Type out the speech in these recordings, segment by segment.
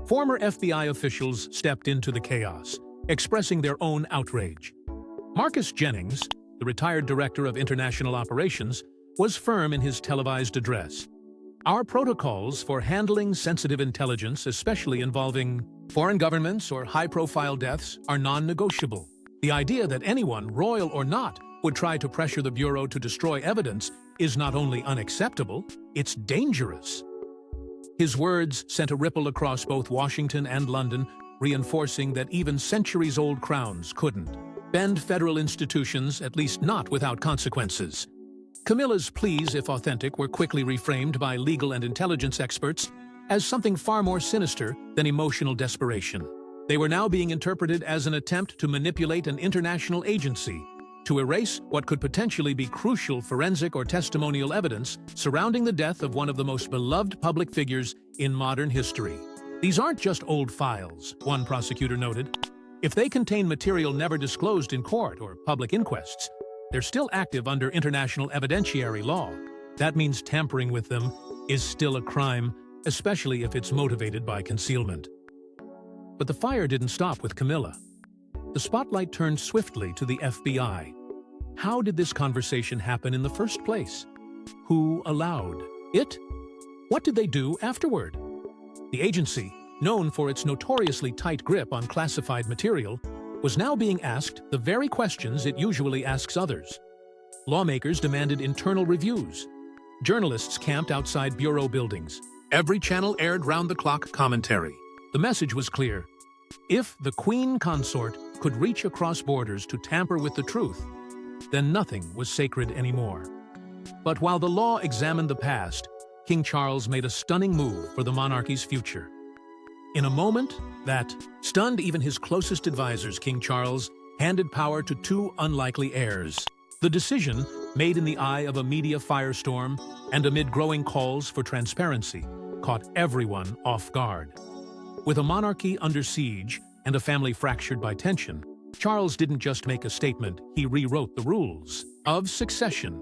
former FBI officials stepped into the chaos, expressing their own outrage. Marcus Jennings, the retired director of international operations, was firm in his televised address. Our protocols for handling sensitive intelligence, especially involving foreign governments or high-profile deaths, are non-negotiable. The idea that anyone, royal or not, would try to pressure the Bureau to destroy evidence is not only unacceptable, it's dangerous. His words sent a ripple across both Washington and London, reinforcing that even centuries-old crowns couldn't bend federal institutions, at least not without consequences. Camilla's pleas, if authentic, were quickly reframed by legal and intelligence experts as something far more sinister than emotional desperation. They were now being interpreted as an attempt to manipulate an international agency to erase what could potentially be crucial forensic or testimonial evidence surrounding the death of one of the most beloved public figures in modern history. These aren't just old files, one prosecutor noted. If they contain material never disclosed in court or public inquests, they're still active under international evidentiary law. That means tampering with them is still a crime, especially if it's motivated by concealment. But the fire didn't stop with Camilla. The spotlight turned swiftly to the FBI. How did this conversation happen in the first place? Who allowed it? What did they do afterward? The agency, known for its notoriously tight grip on classified material, was now being asked the very questions it usually asks others. Lawmakers demanded internal reviews. Journalists camped outside bureau buildings. Every channel aired round-the-clock commentary. The message was clear. If the Queen Consort could reach across borders to tamper with the truth, then nothing was sacred anymore. But while the law examined the past, King Charles made a stunning move for the monarchy's future. In a moment that stunned even his closest advisors, King Charles handed power to two unlikely heirs. The decision, made in the eye of a media firestorm and amid growing calls for transparency, caught everyone off guard. With a monarchy under siege and a family fractured by tension, Charles didn't just make a statement, he rewrote the rules of succession.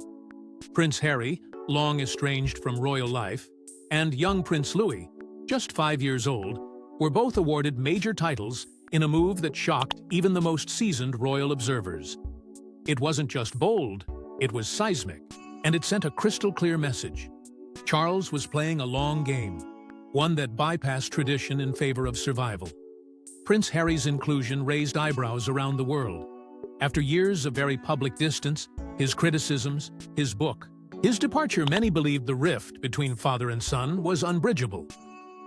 Prince Harry, long estranged from royal life, and young Prince Louis, just 5 years old, were both awarded major titles in a move that shocked even the most seasoned royal observers. It wasn't just bold, it was seismic, and it sent a crystal-clear message. Charles was playing a long game, one that bypassed tradition in favor of survival. Prince Harry's inclusion raised eyebrows around the world. After years of very public distance, his criticisms, his book, his departure, many believed the rift between father and son was unbridgeable.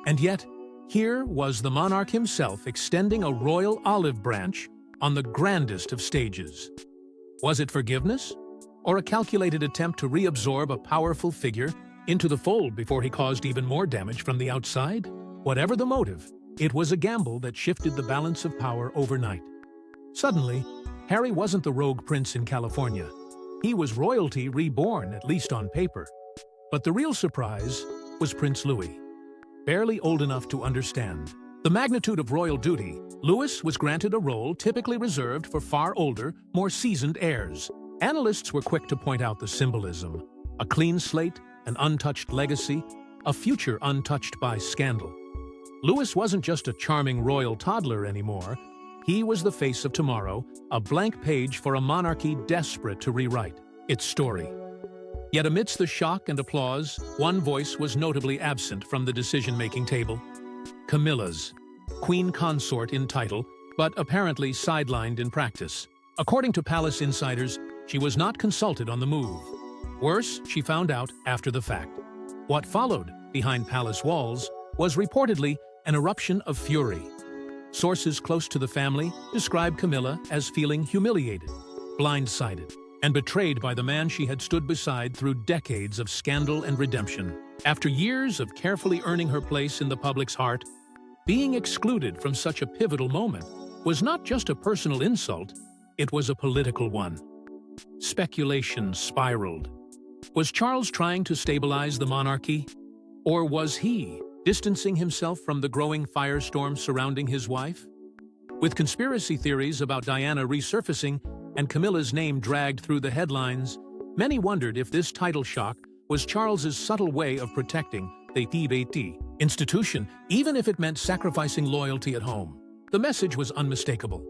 And yet, here was the monarch himself extending a royal olive branch on the grandest of stages. Was it forgiveness, or a calculated attempt to reabsorb a powerful figure into the fold before he caused even more damage from the outside? Whatever the motive, it was a gamble that shifted the balance of power overnight. Suddenly, Harry wasn't the rogue prince in California. He was royalty reborn, at least on paper. But the real surprise was Prince Louis. Barely old enough to understand the magnitude of royal duty, Louis was granted a role typically reserved for far older, more seasoned heirs. Analysts were quick to point out the symbolism: a clean slate, an untouched legacy, a future untouched by scandal. Louis wasn't just a charming royal toddler anymore. He was the face of tomorrow, a blank page for a monarchy desperate to rewrite its story. Yet amidst the shock and applause, one voice was notably absent from the decision-making table. Camilla's, Queen Consort in title, but apparently sidelined in practice. According to palace insiders, she was not consulted on the move. Worse, she found out after the fact. What followed behind palace walls was reportedly an eruption of fury. Sources close to the family described Camilla as feeling humiliated, blindsided, and betrayed by the man she had stood beside through decades of scandal and redemption. After years of carefully earning her place in the public's heart, being excluded from such a pivotal moment was not just a personal insult, it was a political one. Speculation spiraled. Was Charles trying to stabilize the monarchy? Or was he distancing himself from the growing firestorm surrounding his wife? With conspiracy theories about Diana resurfacing and Camilla's name dragged through the headlines, many wondered if this title shock was Charles's subtle way of protecting the institution, even if it meant sacrificing loyalty at home. The message was unmistakable.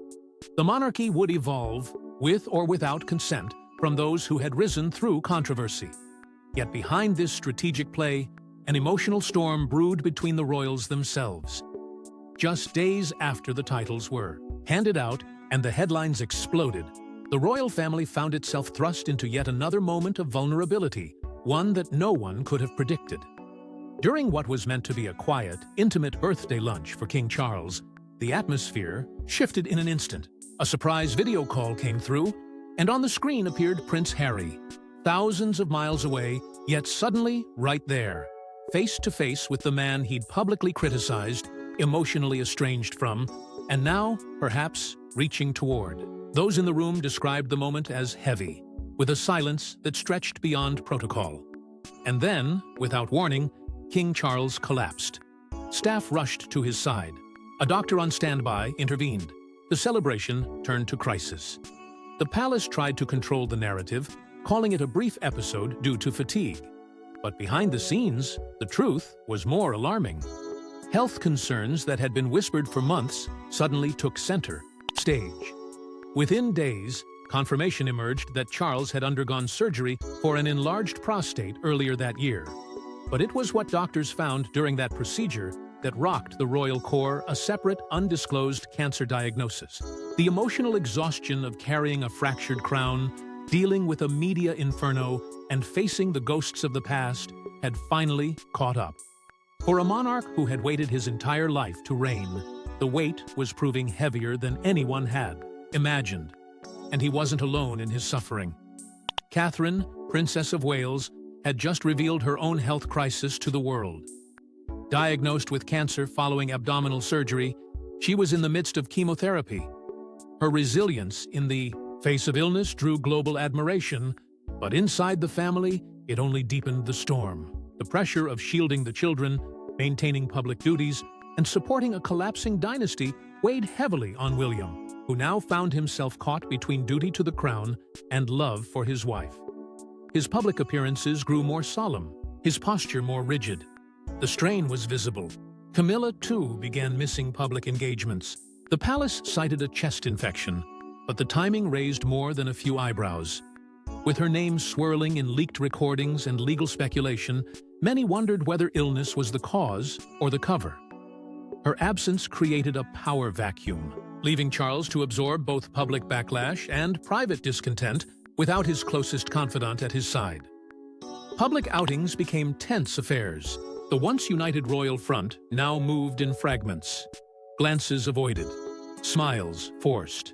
The monarchy would evolve, with or without consent, from those who had risen through controversy. Yet behind this strategic play, an emotional storm brewed between the royals themselves. Just days after the titles were handed out and the headlines exploded, the royal family found itself thrust into yet another moment of vulnerability, one that no one could have predicted. During what was meant to be a quiet, intimate birthday lunch for King Charles, the atmosphere shifted in an instant. A surprise video call came through, and on the screen appeared Prince Harry, thousands of miles away, yet suddenly right there, face to face with the man he'd publicly criticized, emotionally estranged from, and now, perhaps, reaching toward. Those in the room described the moment as heavy, with a silence that stretched beyond protocol. And then, without warning, King Charles collapsed. Staff rushed to his side. A doctor on standby intervened. The celebration turned to crisis. The palace tried to control the narrative, calling it a brief episode due to fatigue. But behind the scenes, the truth was more alarming. Health concerns that had been whispered for months suddenly took center stage. Within days, confirmation emerged that Charles had undergone surgery for an enlarged prostate earlier that year. But it was what doctors found during that procedure that rocked the royal core, a separate, undisclosed cancer diagnosis. The emotional exhaustion of carrying a fractured crown, dealing with a media inferno, and facing the ghosts of the past had finally caught up. For a monarch who had waited his entire life to reign, the weight was proving heavier than anyone had imagined. And he wasn't alone in his suffering. Catherine, Princess of Wales, had just revealed her own health crisis to the world. Diagnosed with cancer following abdominal surgery, she was in the midst of chemotherapy. Her resilience in the face of illness drew global admiration, but inside the family, it only deepened the storm. The pressure of shielding the children, maintaining public duties, and supporting a collapsing dynasty weighed heavily on William, who now found himself caught between duty to the crown and love for his wife. His public appearances grew more solemn, his posture more rigid. The strain was visible. Camilla, too, began missing public engagements. The palace cited a chest infection, but the timing raised more than a few eyebrows. With her name swirling in leaked recordings and legal speculation, many wondered whether illness was the cause or the cover. Her absence created a power vacuum, leaving Charles to absorb both public backlash and private discontent without his closest confidant at his side. Public outings became tense affairs. The once united royal front now moved in fragments. Glances avoided, smiles forced.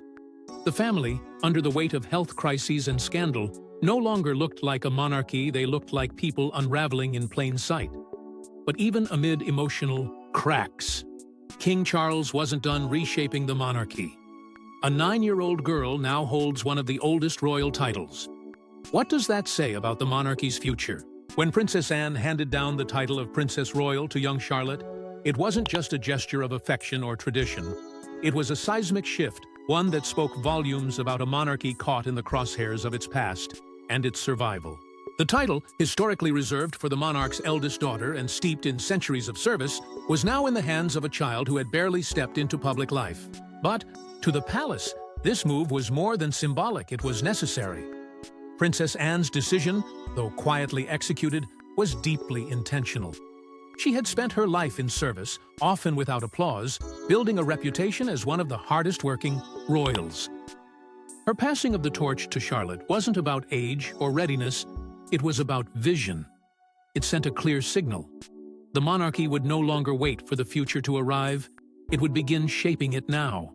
The family, under the weight of health crises and scandal, no longer looked like a monarchy, they looked like people unraveling in plain sight. But even amid emotional cracks, King Charles wasn't done reshaping the monarchy. A 9-year-old girl now holds one of the oldest royal titles. What does that say about the monarchy's future? When Princess Anne handed down the title of Princess Royal to young Charlotte, it wasn't just a gesture of affection or tradition. It was a seismic shift, one that spoke volumes about a monarchy caught in the crosshairs of its past and its survival. The title, historically reserved for the monarch's eldest daughter and steeped in centuries of service, was now in the hands of a child who had barely stepped into public life. But, to the palace, this move was more than symbolic, it was necessary. Princess Anne's decision, though quietly executed, was deeply intentional. She had spent her life in service, often without applause, building a reputation as one of the hardest-working royals. Her passing of the torch to Charlotte wasn't about age or readiness, it was about vision. It sent a clear signal. The monarchy would no longer wait for the future to arrive, it would begin shaping it now.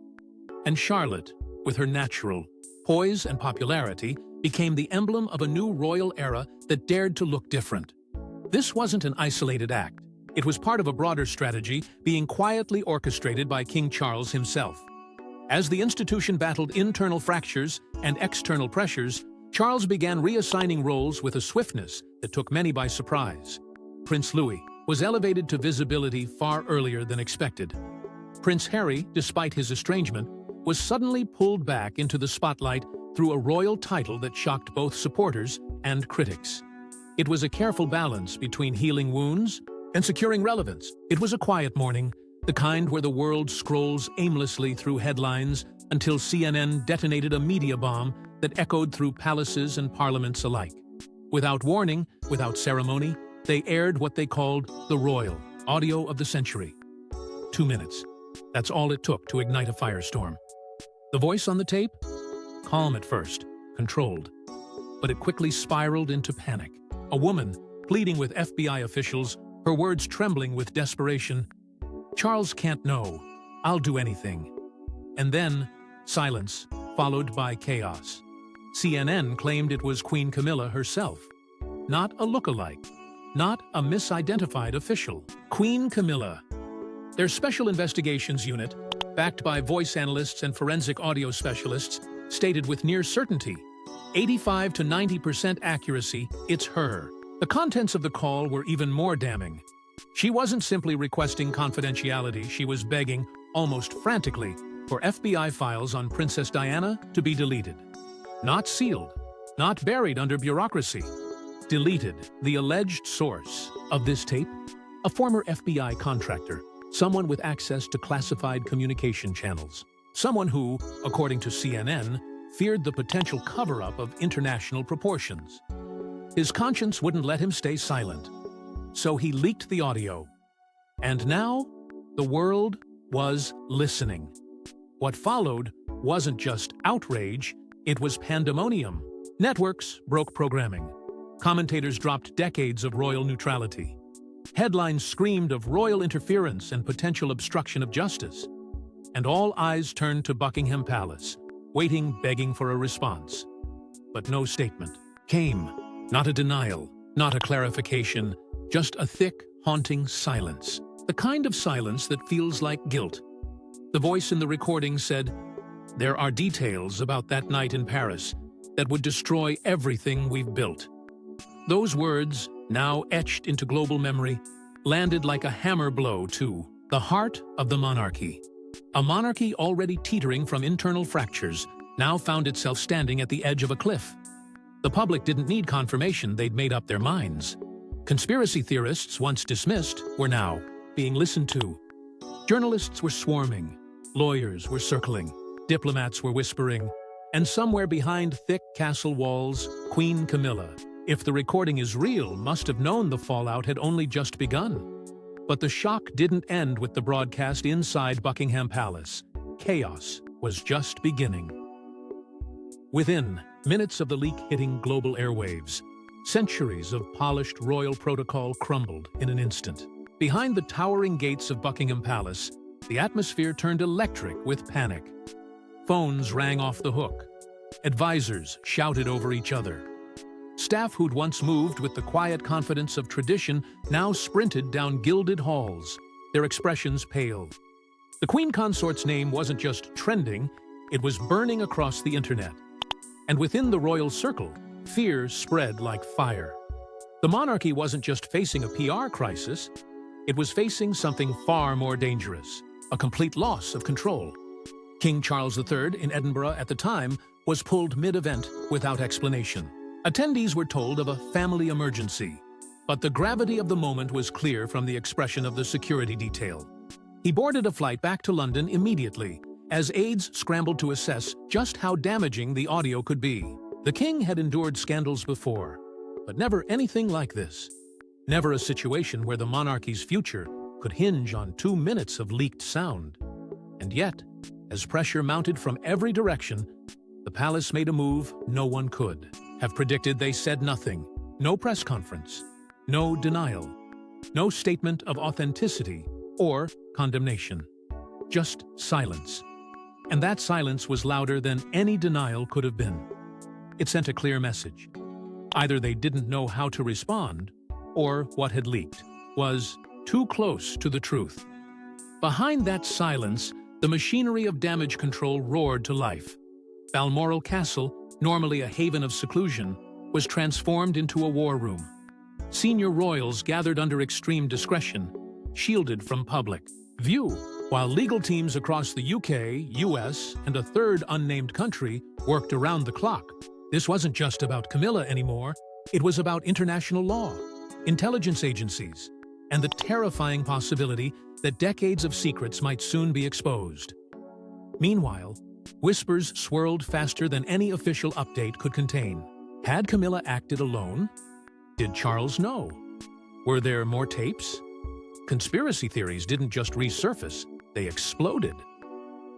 And Charlotte, with her natural poise and popularity, became the emblem of a new royal era that dared to look different. This wasn't an isolated act. It was part of a broader strategy being quietly orchestrated by King Charles himself. As the institution battled internal fractures and external pressures, Charles began reassigning roles with a swiftness that took many by surprise. Prince Louis was elevated to visibility far earlier than expected. Prince Harry, despite his estrangement, was suddenly pulled back into the spotlight through a royal title that shocked both supporters and critics. It was a careful balance between healing wounds and securing relevance. It was a quiet morning, the kind where the world scrolls aimlessly through headlines until CNN detonated a media bomb that echoed through palaces and parliaments alike. Without warning, without ceremony, they aired what they called the royal audio of the century. 2 minutes. That's all it took to ignite a firestorm. The voice on the tape? Calm at first, controlled. But it quickly spiraled into panic. A woman, pleading with FBI officials, her words trembling with desperation. "Charles can't know. I'll do anything." And then, silence, followed by chaos. CNN claimed it was Queen Camilla herself. Not a look-alike. Not a misidentified official. Queen Camilla. Their Special Investigations Unit, backed by voice analysts and forensic audio specialists, stated with near certainty, 85 to 90% accuracy, it's her. The contents of the call were even more damning. She wasn't simply requesting confidentiality, she was begging, almost frantically, for FBI files on Princess Diana to be deleted. Not sealed, not buried under bureaucracy. Deleted. The alleged source of this tape? A former FBI contractor, someone with access to classified communication channels. Someone who, according to CNN, feared the potential cover-up of international proportions. His conscience wouldn't let him stay silent. So he leaked the audio. And now, the world was listening. What followed wasn't just outrage, it was pandemonium. Networks broke programming. Commentators dropped decades of royal neutrality. Headlines screamed of royal interference and potential obstruction of justice. And all eyes turned to Buckingham Palace, waiting, begging for a response. But no statement came. Not a denial, not a clarification, just a thick, haunting silence. The kind of silence that feels like guilt. The voice in the recording said, "There are details about that night in Paris that would destroy everything we've built." Those words, now etched into global memory, landed like a hammer blow to the heart of the monarchy. A monarchy already teetering from internal fractures now found itself standing at the edge of a cliff. The public didn't need confirmation, they'd made up their minds. Conspiracy theorists, once dismissed, were now being listened to. Journalists were swarming, lawyers were circling, diplomats were whispering, and somewhere behind thick castle walls, Queen Camilla, if the recording is real, must have known the fallout had only just begun. But the shock didn't end with the broadcast inside Buckingham Palace. Chaos was just beginning. Within minutes of the leak hitting global airwaves, centuries of polished royal protocol crumbled in an instant. Behind the towering gates of Buckingham Palace, the atmosphere turned electric with panic. Phones rang off the hook. Advisors shouted over each other. Staff who'd once moved with the quiet confidence of tradition now sprinted down gilded halls, their expressions pale. The Queen Consort's name wasn't just trending, it was burning across the internet. And within the royal circle, fear spread like fire. The monarchy wasn't just facing a PR crisis, it was facing something far more dangerous, a complete loss of control. King Charles III in Edinburgh at the time was pulled mid-event without explanation. Attendees were told of a family emergency, but the gravity of the moment was clear from the expression of the security detail. He boarded a flight back to London immediately, as aides scrambled to assess just how damaging the audio could be. The king had endured scandals before, but never anything like this. Never a situation where the monarchy's future could hinge on 2 minutes of leaked sound. And yet, as pressure mounted from every direction, the palace made a move no one could have predicted. They said nothing. No press conference. No denial. No statement of authenticity or condemnation. Just silence. And that silence was louder than any denial could have been. It sent a clear message. Either they didn't know how to respond, or what had leaked was too close to the truth. Behind that silence, the machinery of damage control roared to life. Balmoral Castle, normally a haven of seclusion, was transformed into a war room. Senior royals gathered under extreme discretion, shielded from public view, while legal teams across the UK, US, and a third unnamed country worked around the clock. This wasn't just about Camilla anymore, it was about international law, intelligence agencies, and the terrifying possibility that decades of secrets might soon be exposed. Meanwhile, whispers swirled faster than any official update could contain. Had Camilla acted alone? Did Charles know? Were there more tapes? Conspiracy theories didn't just resurface, they exploded.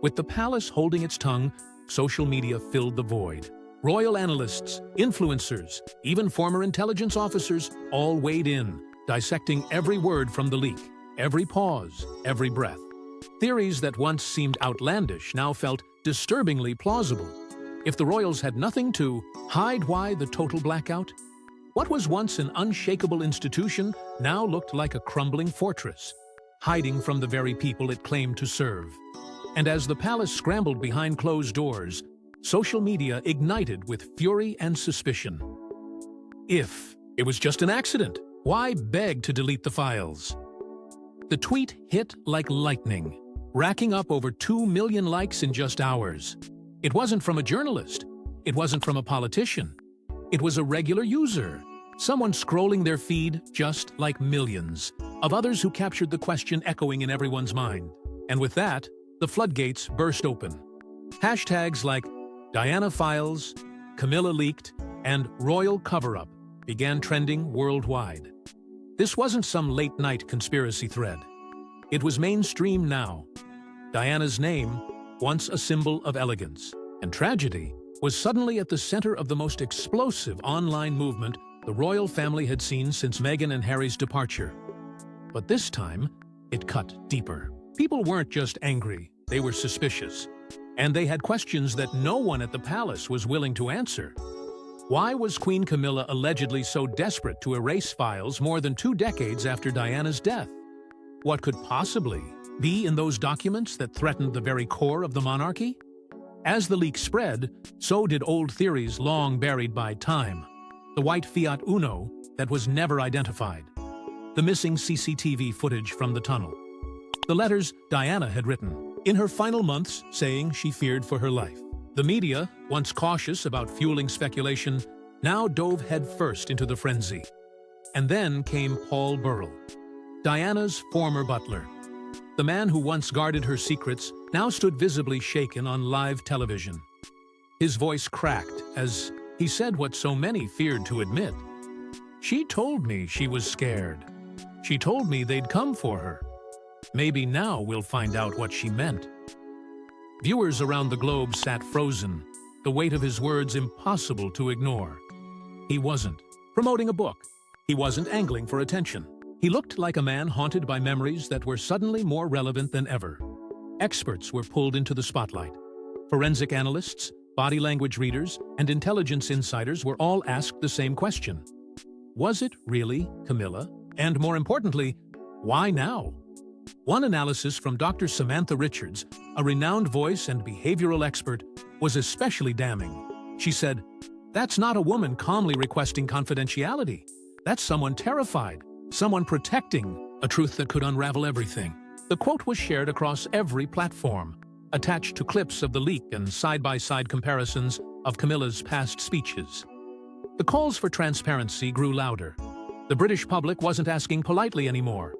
With the palace holding its tongue, social media filled the void. Royal analysts, influencers, even former intelligence officers all weighed in, dissecting every word from the leak, every pause, every breath. Theories that once seemed outlandish now felt disturbingly plausible. If the royals had nothing to hide, why the total blackout? What was once an unshakable institution now looked like a crumbling fortress, hiding from the very people it claimed to serve. And as the palace scrambled behind closed doors, social media ignited with fury and suspicion. If it was just an accident, why beg to delete the files? The tweet hit like lightning, racking up over 2 million likes in just hours. It wasn't from a journalist. It wasn't from a politician. It was a regular user, someone scrolling their feed just like millions of others who captured the question echoing in everyone's mind. And with that, the floodgates burst open. Hashtags like Diana Files, Camilla Leaked, and Royal Cover-Up began trending worldwide. This wasn't some late-night conspiracy thread. It was mainstream now. Diana's name, once a symbol of elegance and tragedy, was suddenly at the center of the most explosive online movement the royal family had seen since Meghan and Harry's departure. But this time, it cut deeper. People weren't just angry, they were suspicious. And they had questions that no one at the palace was willing to answer. Why was Queen Camilla allegedly so desperate to erase files more than 2 decades after Diana's death? What could possibly be in those documents that threatened the very core of the monarchy? As the leak spread, so did old theories long buried by time. The white Fiat Uno that was never identified. The missing CCTV footage from the tunnel. The letters Diana had written in her final months saying she feared for her life. The media, once cautious about fueling speculation, now dove headfirst into the frenzy. And then came Paul Burrell, Diana's former butler. The man who once guarded her secrets now stood visibly shaken on live television. His voice cracked as he said what so many feared to admit. She told me she was scared. She told me they'd come for her. Maybe now we'll find out what she meant. Viewers around the globe sat frozen, the weight of his words impossible to ignore. He wasn't promoting a book. He wasn't angling for attention. He looked like a man haunted by memories that were suddenly more relevant than ever. Experts were pulled into the spotlight. Forensic analysts, body language readers, and intelligence insiders were all asked the same question. Was it really Camilla? And more importantly, why now? One analysis from Dr. Samantha Richards, a renowned voice and behavioral expert, was especially damning. She said, "That's not a woman calmly requesting confidentiality. That's someone terrified, someone protecting a truth that could unravel everything." The quote was shared across every platform, attached to clips of the leak and side-by-side comparisons of Camilla's past speeches. The calls for transparency grew louder. The British public wasn't asking politely anymore.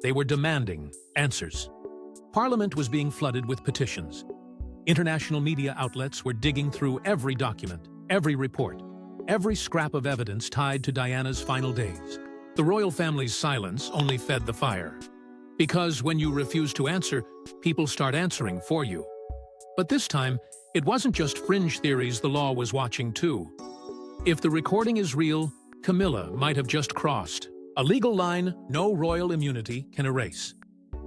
They were demanding answers. Parliament was being flooded with petitions. International media outlets were digging through every document, every report, every scrap of evidence tied to Diana's final days. The royal family's silence only fed the fire. Because when you refuse to answer, people start answering for you. But this time, it wasn't just fringe theories the law was watching too. If the recording is real, Camilla might have just crossed a legal line no royal immunity can erase.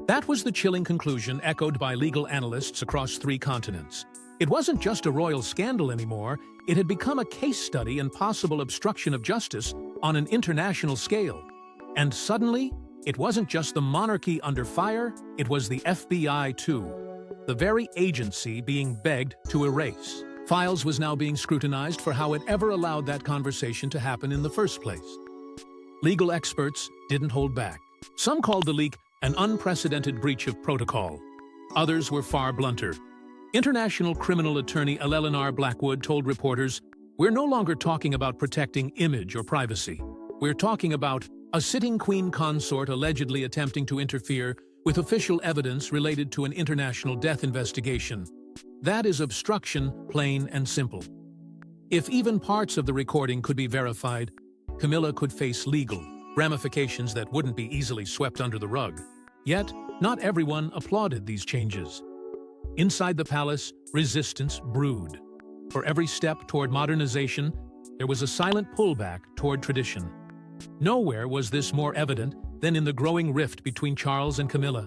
That was the chilling conclusion echoed by legal analysts across 3 continents. It wasn't just a royal scandal anymore, it had become a case study in possible obstruction of justice on an international scale. And suddenly, it wasn't just the monarchy under fire, it was the FBI too. The very agency being begged to erase. Files was now being scrutinized for how it ever allowed that conversation to happen in the first place. Legal experts didn't hold back. Some called the leak an unprecedented breach of protocol. Others were far blunter. International criminal attorney Eleanor Blackwood told reporters, "We're no longer talking about protecting image or privacy. We're talking about A sitting queen consort allegedly attempting to interfere with official evidence related to an international death investigation. That is obstruction, plain and simple. If even parts of the recording could be verified, Camilla could face legal ramifications that wouldn't be easily swept under the rug. Yet, not everyone applauded these changes. Inside the palace, resistance brewed. For every step toward modernization, there was a silent pullback toward tradition. Nowhere was this more evident than in the growing rift between Charles and Camilla.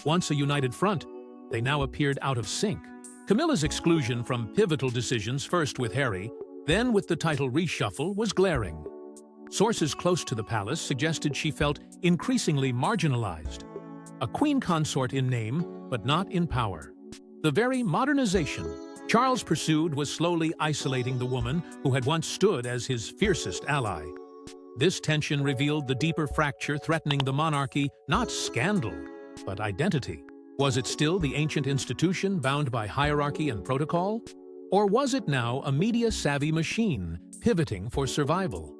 Once a united front, they now appeared out of sync. Camilla's exclusion from pivotal decisions, first with Harry, then with the title reshuffle, was glaring. Sources close to the palace suggested she felt increasingly marginalized. A queen consort in name, but not in power. The very modernization Charles pursued was slowly isolating the woman who had once stood as his fiercest ally. This tension revealed the deeper fracture threatening the monarchy, not scandal, but identity. Was it still the ancient institution bound by hierarchy and protocol? Or was it now a media-savvy machine pivoting for survival?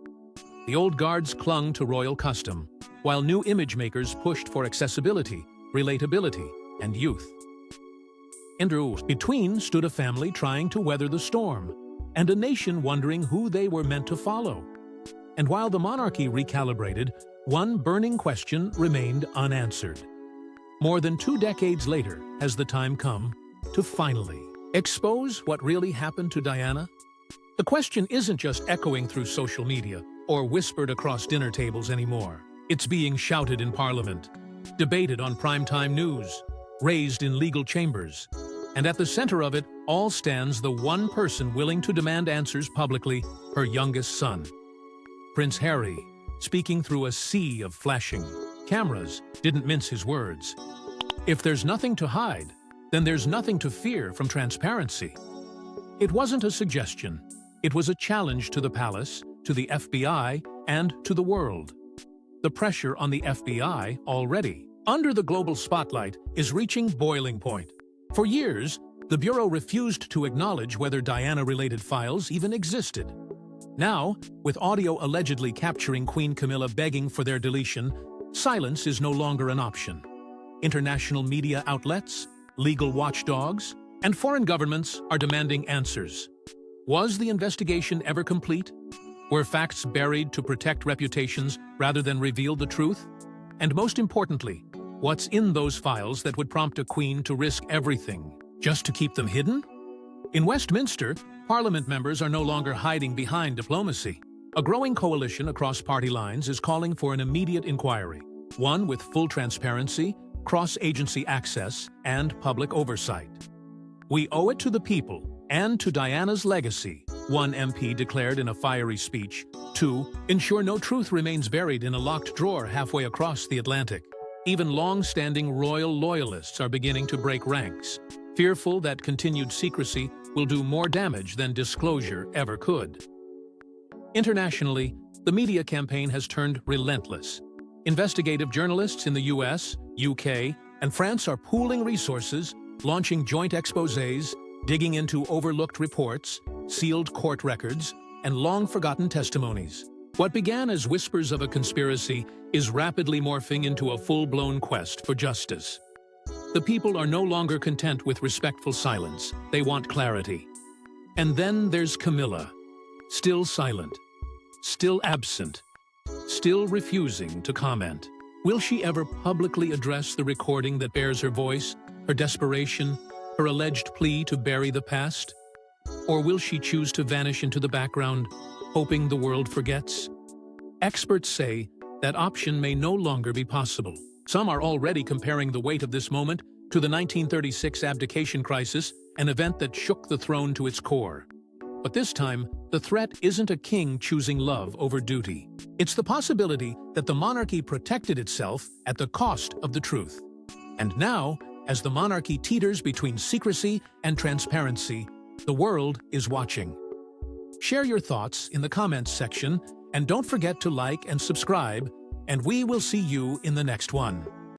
The old guards clung to royal custom, while new image makers pushed for accessibility, relatability, and youth. Between stood a family trying to weather the storm, and a nation wondering who they were meant to follow. And while the monarchy recalibrated, one burning question remained unanswered. More than 2 decades later, has the time come to finally expose what really happened to Diana? The question isn't just echoing through social media or whispered across dinner tables anymore. It's being shouted in Parliament, debated on primetime news, raised in legal chambers. And at the center of it all stands the one person willing to demand answers publicly, her youngest son. Prince Harry, speaking through a sea of flashing cameras, didn't mince his words. If there's nothing to hide, then there's nothing to fear from transparency. It wasn't a suggestion. It was a challenge to the palace, to the FBI, and to the world. The pressure on the FBI, already under the global spotlight, is reaching boiling point. For years, the Bureau refused to acknowledge whether Diana-related files even existed. Now, with audio allegedly capturing Queen Camilla begging for their deletion, silence is no longer an option. International media outlets, legal watchdogs, and foreign governments are demanding answers. Was the investigation ever complete? Were facts buried to protect reputations rather than reveal the truth? And most importantly, what's in those files that would prompt a queen to risk everything just to keep them hidden? In Westminster, Parliament members are no longer hiding behind diplomacy. A growing coalition across party lines is calling for an immediate inquiry, one with full transparency, cross-agency access, and public oversight. We owe it to the people and to Diana's legacy, one MP declared in a fiery speech, to ensure no truth remains buried in a locked drawer halfway across the Atlantic. Even long-standing royal loyalists are beginning to break ranks, fearful that continued secrecy will do more damage than disclosure ever could. Internationally, the media campaign has turned relentless. Investigative journalists in the US, UK, and France are pooling resources, launching joint exposés, digging into overlooked reports, sealed court records, and long-forgotten testimonies. What began as whispers of a conspiracy is rapidly morphing into a full-blown quest for justice. The people are no longer content with respectful silence. They want clarity. And then there's Camilla, still silent, still absent, still refusing to comment. Will she ever publicly address the recording that bears her voice, her desperation, her alleged plea to bury the past? Or will she choose to vanish into the background, hoping the world forgets? Experts say that option may no longer be possible. Some are already comparing the weight of this moment to the 1936 abdication crisis, an event that shook the throne to its core. But this time, the threat isn't a king choosing love over duty. It's the possibility that the monarchy protected itself at the cost of the truth. And now, as the monarchy teeters between secrecy and transparency, the world is watching. Share your thoughts in the comments section, and don't forget to like and subscribe, and we will see you in the next one.